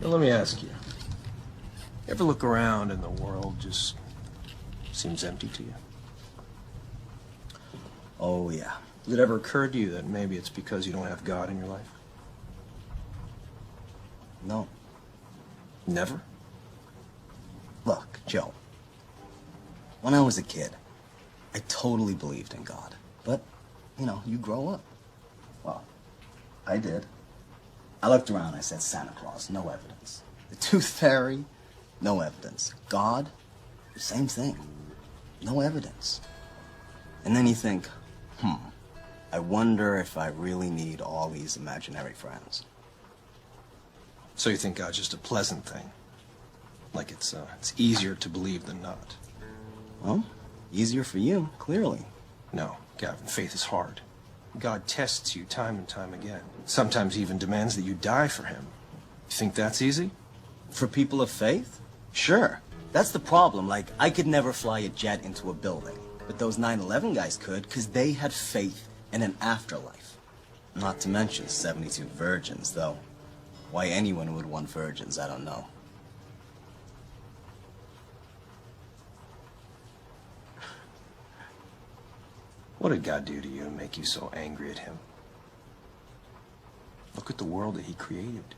Now, let me ask you. Ever look around and the world just seems empty to you? Oh, yeah. Has it ever occurred to you that maybe it's because you don't have God in your life? No. Never? Look, Joe. When I was a kid, I totally believed in God. But, you know, you grow up. Well, I did. I looked around, I said, Santa Claus, no evidence. The Tooth Fairy, no evidence. God, same thing. No evidence. And then you think, I wonder if I really need all these imaginary friends. So you think God's just a pleasant thing? Like it's easier to believe than not? Well, easier for you, clearly. No, Gavin, faith is hard. God tests you time and time again. Sometimes he even demands that you die for him. You think that's easy? For people of faith? Sure. That's the problem. Like, I could never fly a jet into a building. But those 9/11 guys could, because they had faith in an afterlife. Not to mention 72 virgins, though. Why anyone would want virgins, I don't know. What did God do to you and make you so angry at him? Look at the world that he created.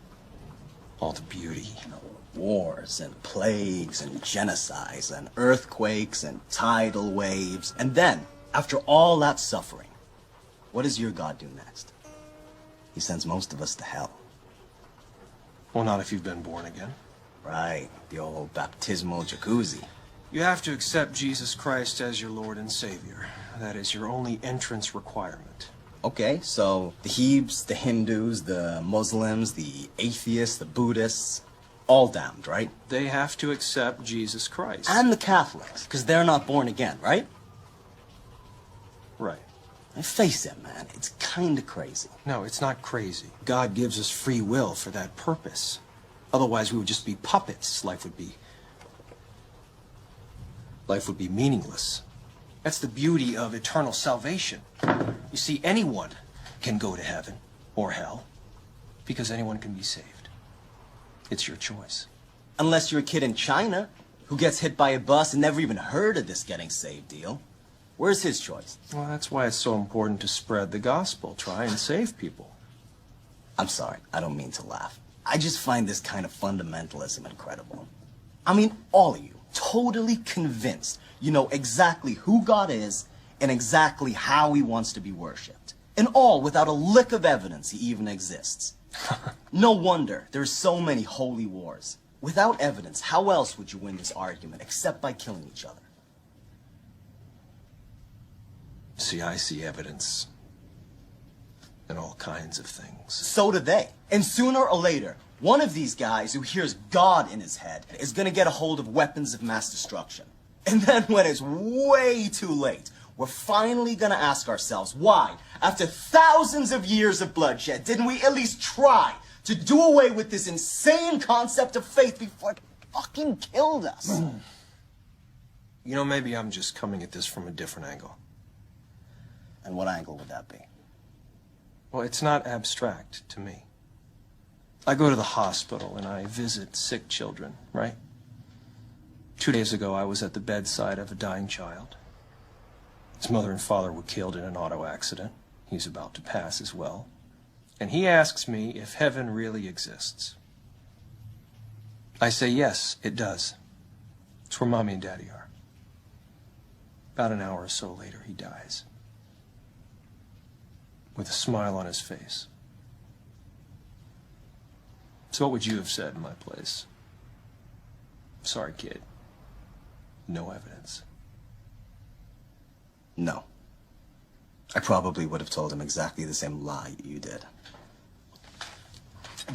All the beauty. You know, wars and plagues and genocides and earthquakes and tidal waves. And then, after all that suffering, what does your God do next? He sends most of us to hell. Well, not if you've been born again. Right, the old baptismal jacuzzi. You have to accept Jesus Christ as your Lord and Savior. That is your only entrance requirement. Okay, so the Hebes, the Hindus, the Muslims, the atheists, the Buddhists, all damned, right? They have to accept Jesus Christ. And the Catholics, because they're not born again, right? Right. And face it, man, it's kind of crazy. No, it's not crazy. God gives us free will for that purpose. Otherwise, we would just be puppets. Life would be meaningless. That's the beauty of eternal salvation. You see, anyone can go to heaven or hell because anyone can be saved. It's your choice. Unless you're a kid in China who gets hit by a bus and never even heard of this getting saved deal. Where's his choice? Well, that's why it's so important to spread the gospel. Try and save people. I'm sorry, I don't mean to laugh. I just find this kind of fundamentalism incredible. I mean, all of you, totally convinced you know exactly who God is and exactly how he wants to be worshipped. And all without a lick of evidence he even exists. No wonder there's so many holy wars. Without evidence, how else would you win this argument except by killing each other? See, I see evidence in all kinds of things. So do they. And sooner or later, one of these guys who hears God in his head is going to get a hold of weapons of mass destruction. And then when it's way too late, we're finally going to ask ourselves why, after thousands of years of bloodshed, didn't we at least try to do away with this insane concept of faith before it fucking killed us? You know, maybe I'm just coming at this from a different angle. And what angle would that be? Well, it's not abstract to me. I go to the hospital and I visit sick children, right? 2 days ago, I was at the bedside of a dying child. His mother and father were killed in an auto accident. He's about to pass as well. And he asks me if heaven really exists. I say, yes, it does. It's where Mommy and Daddy are. About an hour or so later, he dies. With a smile on his face. So what would you have said in my place? Sorry, kid. No evidence. No. I probably would have told him exactly the same lie you did.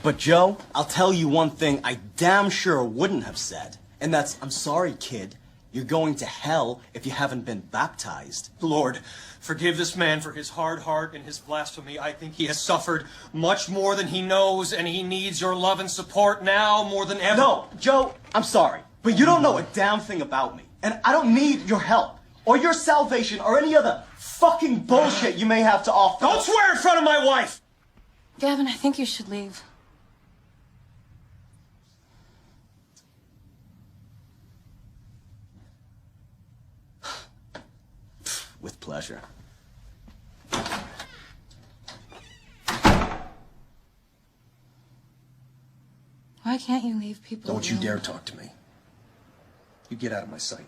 But Joe, I'll tell you one thing I damn sure wouldn't have said. And that's, I'm sorry, kid. You're going to hell if you haven't been baptized. Lord, forgive this man for his hard heart and his blasphemy. I think he has suffered much more than he knows, and he needs your love and support now more than ever. No, Joe, I'm sorry, but you don't know a damn thing about me. And I don't need your help, or your salvation, or any other fucking bullshit you may have to offer. Don't swear in front of my wife! Gavin, I think you should leave. With pleasure. Why can't you leave people Don't you alone? dare talk to me. You get out of my sight.